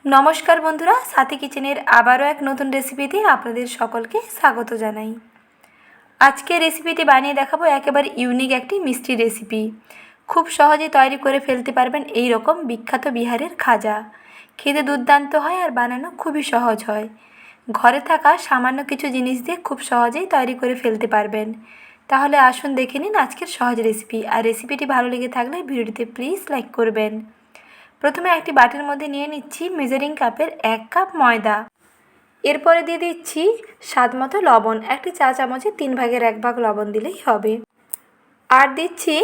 নমস্কার বন্ধুরা, সাথী কিচেনের আবারও এক নতুন রেসিপিতে আপনাদের সকলকে স্বাগত জানাই। আজকে রেসিপিটি বানিয়ে দেখাবো একেবারে ইউনিক একটি মিষ্টি রেসিপি। খুব সহজে তৈরি করে ফেলতে পারবেন এই রকম বিখ্যাত বিহারের খাজা। খেতে দুর্দান্ত হয় আর বানানো খুবই সহজ হয়। ঘরে থাকা সামান্য কিছু জিনিস দিয়ে খুব সহজেই তৈরি করে ফেলতে পারবেন। তাহলে আসুন দেখে নিন আজকের সহজ রেসিপি। আর রেসিপিটি ভালো লেগে থাকলে ভিডিওটিতে প্লিজ লাইক করবেন। প্রথমে একটি বাটির মধ্যে নিয়ে নিচ্ছি মেজারিং কাপের 1 কাপ ময়দা। এরপরে দিয়ে দিচ্ছি স্বাদ মতো লবণ, একটি চা চামচে 3 ভাগের 1 ভাগ লবণ দিলেই হবে। আর দিচ্ছি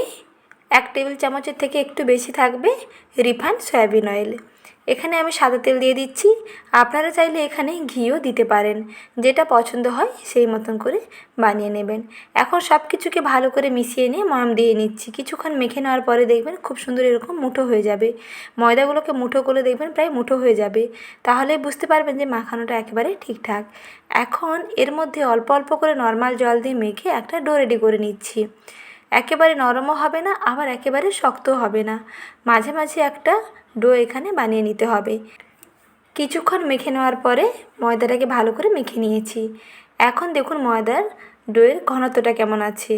1 টেবিল চামচের থেকে একটু বেশি থাকবে রিফাইন্ড সয়াবিন অয়েল। এখানে আমি সাদা তেল দিয়ে দিচ্ছি, আপনারা চাইলে এখানে ঘিও দিতে পারেন, যেটা পছন্দ হয় সেই মতন করে বানিয়ে নেবেন। এখন সব কিছুকে ভালো করে মিশিয়ে নিয়ে ময়াম দিয়ে নিচ্ছি। কিছুক্ষণ মেখে নেওয়ার পরে দেখবেন খুব সুন্দর এরকম মুঠো হয়ে যাবে। ময়দাগুলোকে মুঠো করে দেখবেন প্রায় মুঠো হয়ে যাবে, তাহলে বুঝতে পারবেন যে মাখানোটা একেবারে ঠিকঠাক। এখন এর মধ্যে অল্প অল্প করে নর্মাল জল দিয়ে মেখে একটা ডো রেডি করে নিচ্ছি। একেবারে নরমও হবে না, আবার একেবারে শক্তও হবে না, মাঝে মাঝে একটা ডো এখানে বানিয়ে নিতে হবে। কিছুক্ষণ মেখে নেওয়ার পরে ময়দাটাকে ভালো করে মেখে নিয়েছি। এখন দেখুন ময়দার ডোয়ের ঘনত্বটা কেমন আছে,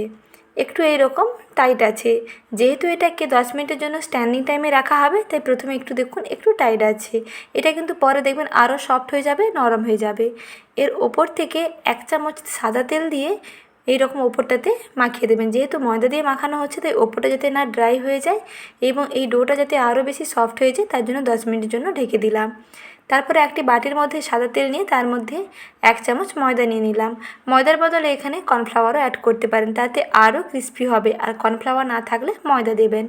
একটু এইরকম টাইট আছে। যেহেতু এটাকে 10 মিনিটের জন্য স্ট্যান্ডিং টাইমে রাখা হবে, তাই প্রথমে একটু দেখুন একটু টাইট আছে। এটা কিন্তু পরে দেখবেন আরও সফট হয়ে যাবে, নরম হয়ে যাবে। এর ওপর থেকে 1 চামচ সাদা তেল দিয়ে এইরকম ওপরটাতে মাখিয়ে দেবেন। যেহেতু ময়দা দিয়ে মাখানো হচ্ছে, তাই ওপরটা যাতে না ড্রাই হয়ে যায় এবং এই ডোটা যাতে আরও বেশি সফট হয়ে যায়, তার জন্য 10 মিনিটের জন্য ঢেকে দিলাম। তারপরে একটি বাটির মধ্যে সাদা তেল নিয়ে তার মধ্যে 1 চামচ ময়দা নিয়ে নিলাম। ময়দার বদলে এখানে কর্নফ্লাওয়ারও অ্যাড করতে পারেন, তাতে আরও ক্রিস্পি হবে। আর কর্নফ্লাওয়ার না থাকলে ময়দা দেবেন।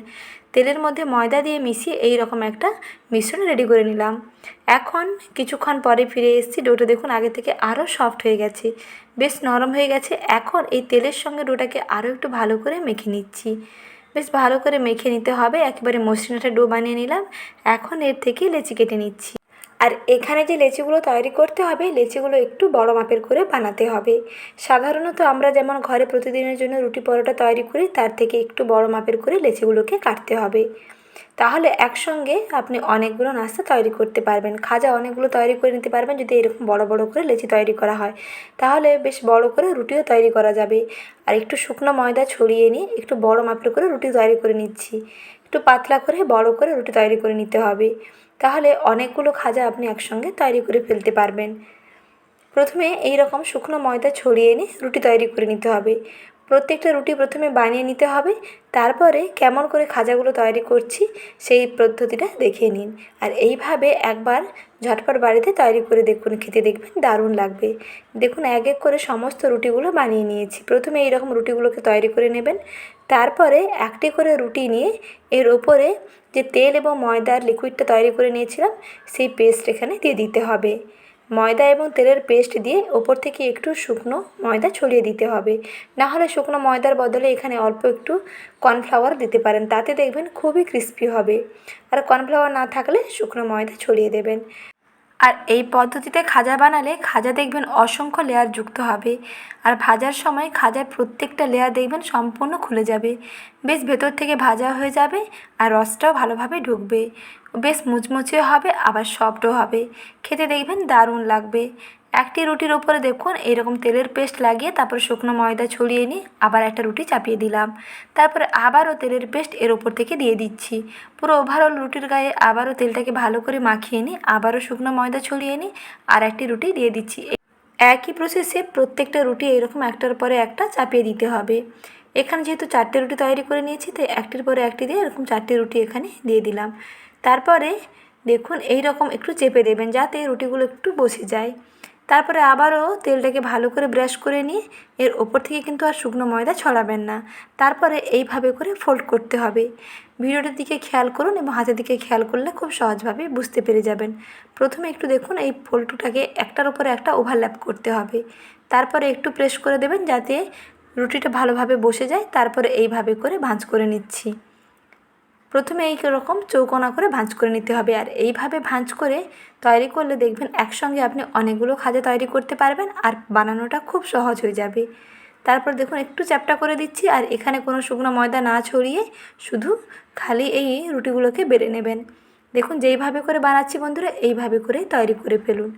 তেলের মধ্যে ময়দা দিয়ে মিশিয়ে এই রকম একটা মিশ্রণ রেডি করে নিলাম। এখন কিছুক্ষণ পরে ফিরে এসেছি। ডোটা দেখুন আগে থেকে আরও সফট হয়ে গেছে, বেশ নরম হয়ে গেছে। এখন এই তেলের সঙ্গে ডোটাকে আরও একটু ভালো করে মেখে নিচ্ছি। বেশ ভালো করে মেখে নিতে হবে, একেবারে মসৃণ একটা ডো বানিয়ে নিলাম। এখন এর থেকে লেচি কেটে নিচ্ছি। আর এখানে যে লেচিগুলো তৈরি করতে হবে, লেচিগুলো একটু বড় মাপের করে বানাতে হবে। সাধারণত আমরা যেমন ঘরে প্রতিদিনের জন্য রুটি পরোটা তৈরি করি, তার থেকে একটু বড় মাপের করে লেচিগুলোকে কাটতে হবে। তাহলে একসঙ্গে আপনি অনেকগুলো নাস্তা তৈরি করতে পারবেন। খাজা অনেকগুলো তৈরি করে নিতে পারবেন যদি এরকম বড় বড় করে লেচি তৈরি করা হয়। তাহলে বেশ বড় করে রুটিও তৈরি করা যাবে। আর একটু শুকনো ময়দা ছড়িয়ে নিয়ে একটু বড় মাপের করে রুটি তৈরি করে নিচ্ছি। একটু পাতলা করে বড় করে রুটি তৈরি করে নিতে হবে, তাহলে অনেকগুলো খাজা আপনি একসঙ্গে তৈরি করে ফেলতে পারবেন। প্রথমে এই রকম শুকনো ময়দা ছড়িয়ে নিয়ে রুটি তৈরি করে নিতে হবে। প্রত্যেকটা রুটি প্রথমে বানিয়ে নিতে হবে, তারপরে কেমন করে খাজাগুলো তৈরি করছি সেই পদ্ধতিটা দেখে নিন। আর এইভাবে একবার ঝটপট বাড়িতে তৈরি করে দেখুন, খেতে দেখবেন দারুণ লাগবে। দেখুন এক এক করে সমস্ত রুটিগুলো বানিয়ে নিয়েছি। প্রথমে এইরকম রুটিগুলোকে তৈরি করে নেবেন, তারপরে একটি করে রুটি নিয়ে এর ওপরে যে তেল এবং ময়দার লিকুইডটা তৈরি করে নিয়েছিলাম সেই পেস্ট এখানে দিয়ে দিতে হবে। ময়দা এবং তেলের পেস্ট দিয়ে ওপর থেকে একটু শুকনো ময়দা ছড়িয়ে দিতে হবে। না হলে শুকনো ময়দার বদলে এখানে অল্প একটু কর্নফ্লাওয়ার দিতে পারেন, তাতে দেখবেন খুবই ক্রিস্পি হবে। আর কর্নফ্লাওয়ার না থাকলে শুকনো ময়দা ছড়িয়ে দেবেন। আর এই পদ্ধতিতে খাজা বানালে খাজা দেখবেন অসংখ্য লেয়ার যুক্ত হবে। আর ভাজার সময় খাজার প্রত্যেকটা লেয়ার দেখবেন সম্পূর্ণ খুলে যাবে, বেশ ভেতর থেকে ভাজা হয়ে যাবে। আর রসটাও ভালোভাবে ঢুকবে, বেশ মুচমুচেও হবে, আবার সফটও হবে। খেতে দেখবেন দারুণ লাগবে। একটি রুটির ওপরে দেখুন এরকম তেলের পেস্ট লাগিয়ে তারপর শুকনো ময়দা ছড়িয়ে নিয়ে আবার একটা রুটি চাপিয়ে দিলাম। তারপরে আবারও তেলের পেস্ট এর ওপর থেকে দিয়ে দিচ্ছি। পুরো ওভারঅল রুটির গায়ে আবারও তেলটাকে ভালো করে মাখিয়ে নিই, আবারও শুকনো ময়দা ছড়িয়ে নিই, আর একটি রুটি দিয়ে দিচ্ছি। একই প্রসেসে প্রত্যেকটা রুটি এরকম একটার পরে একটা চাপিয়ে দিতে হবে। এখানে যেহেতু 4টে রুটি তৈরি করে নিয়েছি, তাই একটির পরে একটি দিয়ে এরকম 4টে রুটি এখানে দিয়ে দিলাম। তারপরে দেখুন এই রকম একটু চেপে দেবেন যাতে রুটিগুলো একটু বসে যায়। তারপরে আবারও তেলটাকে ভালো করে ব্রাশ করে নিয়ে এর ওপর থেকে কিন্তু আর শুকনো ময়দা ছড়াবেন না। তারপরে এইভাবে করে ফোল্ড করতে হবে। ভিডিওটার দিকে খেয়াল করুন এবং হাতের দিকে খেয়াল করলে খুব সহজভাবে বুঝতে পেরে যাবেন। প্রথমে একটু দেখুন এই ফোল্ডটাকে একটার উপরে একটা ওভারল্যাপ করতে হবে। তারপরে একটু প্রেস করে দেবেন যাতে রুটিটা ভালোভাবে বসে যায়। তারপরে এইভাবে করে ভাঁজ করে নিচ্ছি। প্রথমে এই রকম চৌকোনা করে ভাঁজ করে নিতে হবে। আর এইভাবে ভাঁজ করে তৈরি করলে দেখবেন একসঙ্গে আপনি অনেকগুলো খাজা তৈরি করতে পারবেন আর বানানোটা খুব সহজ হয়ে যাবে। তারপর দেখুন একটু চ্যাপ্টা করে দিচ্ছি, আর এখানে কোনো শুকনো ময়দা না ছড়িয়ে শুধু খালি এই রুটিগুলোকে বেলে নেবেন। দেখুন যেইভাবে করে বানাচ্ছি বন্ধুরা এইভাবে করেই তৈরি করে ফেলুন।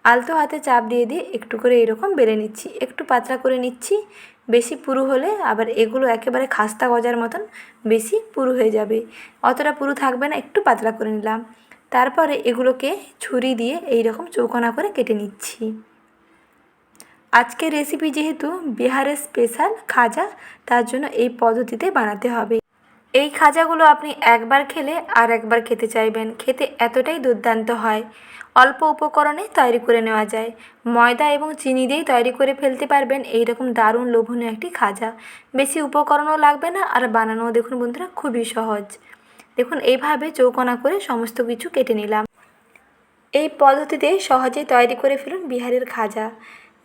আলতো হাতে চাপ দিয়ে দিয়ে একটু করে এরকম বেলে নিচ্ছি, একটু পাতলা করে নিচ্ছি। বেশি পুরু হলে আবার এগুলো একেবারে খাস্তা গজার মতন বেশি পুরু হয়ে যাবে, অতটা পুরু থাকবে না, একটু পাতলা করে নিলাম। তারপরে এগুলোকে ছুরি দিয়ে এইরকম চৌকোনা করে কেটে নিচ্ছি। আজকের রেসিপি যেহেতু বিহারের স্পেশাল খাজা, তার জন্য এই পদ্ধতিতে বানাতে হবে। এই খাজাগুলো আপনি একবার খেলে আর একবার খেতে চাইবেন, খেতে এতটাই দুর্দান্ত হয়। অল্প উপকরণে তৈরি করে নেওয়া যায়, ময়দা এবং চিনি দিয়েই তৈরি করে ফেলতে পারবেন এই রকম দারুণ লোভনীয় একটি খাজা। বেশি উপকরণও লাগবে না, আর বানানোও দেখুন বন্ধুরা খুবই সহজ। দেখুন এইভাবে চৌকোনা করে সমস্ত কিছু কেটে নিলাম। এই পদ্ধতিতে সহজেই তৈরি করে ফেলুন বিহারের খাজা।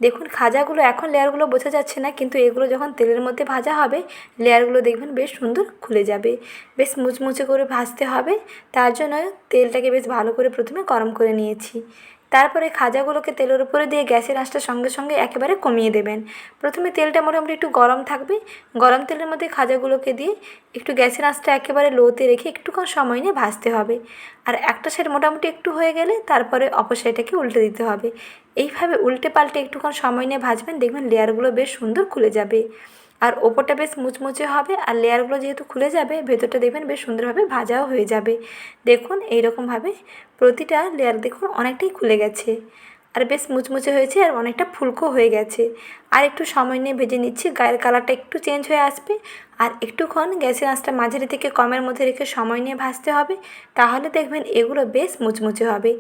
দেখুন খাজাগুলো এখন লেয়ারগুলো বোঝা যাচ্ছে না, কিন্তু এগুলো যখন তেলের মধ্যে ভাজা হবে লেয়ারগুলো দেখবেন বেশ সুন্দর খুলে যাবে। বেশ মুচমুচে করে ভাজতে হবে, তার জন্য তেলটাকে বেশ ভালো করে প্রথমে গরম করে নিয়েছি। তারপরে খাজাগুলোকে তেলের উপরে দিয়ে গ্যাসের আঁচটা সঙ্গে সঙ্গে একেবারে কমিয়ে দেবেন। প্রথমে তেলটা মোটামুটি একটু গরম থাকবে, গরম তেলের মধ্যে খাজাগুলোকে দিয়ে একটু গ্যাসের আঁচটা একেবারে লোতে রেখে একটুক্ষণ সময় নিয়ে ভাজতে হবে। আর একটা সাইড মোটামুটি একটু হয়ে গেলে তারপরে অপর সাইডটাকে উল্টে দিতে হবে। এইভাবে উল্টে পাল্টে একটুক্ষণ সময় নিয়ে ভাজবেন, দেখবেন লেয়ারগুলো বেশ সুন্দর খুলে যাবে। আর ওপরটা বেশ মুচমুচে হবে, আর লেয়ারগুলো যেহেতু খুলে যাবে ভেতরটা দেখবেন বেশ সুন্দরভাবে ভাজাও হয়ে যাবে। দেখুন এইরকমভাবে প্রতিটা লেয়ার দেখুন অনেকটাই খুলে গেছে, আর বেশ মুচমুচে হয়েছে, আর অনেকটা ফুলকো হয়ে গেছে। আর একটু সময় নিয়ে ভেজে নিচ্ছি, গায়ের কালারটা একটু চেঞ্জ হয়ে আসবে। আর একটুক্ষণ গ্যাসের আঁচটা মাঝারি থেকে কমের মধ্যে রেখে সময় নিয়ে ভাজতে হবে, তাহলে দেখবেন এগুলো বেশ মুচমুচে হবে।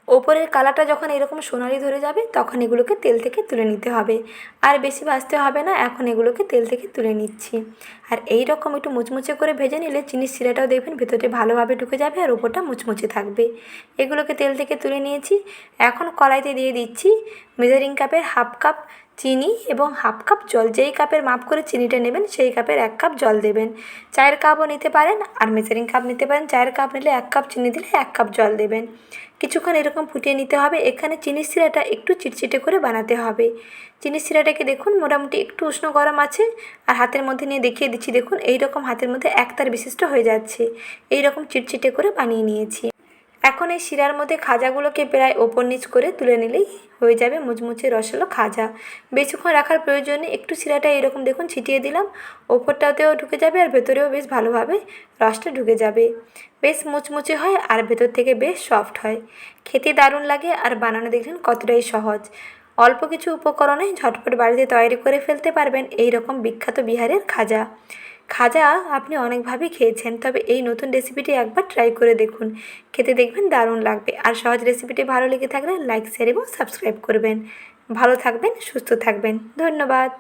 ওপরের কালারটা যখন এরকম সোনালি ধরে যাবে তখন এগুলোকে তেল থেকে তুলে নিতে হবে। আর বেশি ভাজতে হবে না, এখন এগুলোকে তেল থেকে তুলে নিচ্ছি। আর এই রকম একটু মুচমুচে করে ভেজে নিলে চিনির শিরাটাও দেখবেন ভেতরে ভালোভাবে ঢুকে যাবে, আর ওপরটা মুচমুচে থাকবে। এগুলোকে তেল থেকে তুলে নিয়েছি। এখন কড়াইতে দিয়ে দিচ্ছি মেজারিং কাপের হাফ কাপ চিনি এবং হাফ কাপ জল। যেই কাপের মাপ করে চিনিটা নেবেন সেই কাপের 1 কাপ জল দেবেন। চায়ের কাপও নিতে পারেন, আর মেজারিং কাপ নিতে পারেন। চায়ের কাপ নিলে 1 কাপ চিনি দিলে 1 কাপ জল দেবেন। কিছুক্ষণ এরকম ফুটিয়ে নিতে হবে। এখানে চিনির শিরাটা একটু চিটচিটে করে বানাতে হবে। চিনির শিরাটাকে দেখুন মোটামুটি একটু উষ্ণ গরম আছে, আর হাতের মধ্যে নিয়ে দেখিয়ে দিচ্ছি। দেখুন এই রকম হাতের মধ্যে একতার বিশিষ্ট হয়ে যাচ্ছে, এই রকম চিটচিটে করে বানিয়ে নিয়েছি। এখন এই শিরার মধ্যে খাজাগুলোকে প্রায় ওপর নিচ করে তুলে নিলেই হয়ে যাবে মুচমুচে রসালো খাজা। বেশিক্ষণ রাখার প্রয়োজন নেই, একটু শিরাটা এরকম দেখুন ছিটিয়ে দিলাম, ওপরটাতেও ঢুকে যাবে আর ভেতরেও বেশ ভালোভাবে রসটা ঢুকে যাবে। বেশ মুচমুচে হয় আর ভেতর থেকে বেশ সফট হয়, খেতে দারুণ লাগে। আর বানানো দেখলেন কতটাই সহজ। অল্প কিছু উপকরণে ঝটপট বাড়িতে তৈরি করে ফেলতে পারবেন এই রকম বিখ্যাত বিহারের খাজা। খাজা আপনি অনেকভাবেই খেয়েছেন, তবে এই নতুন রেসিপিটি একবার ট্রাই করে দেখুন, খেতে দেখবেন দারুণ লাগবে। আর সহজ রেসিপিটি ভালো লেগে থাকলে লাইক শেয়ার এবং সাবস্ক্রাইব করবেন। ভালো থাকবেন, সুস্থ থাকবেন, ধন্যবাদ।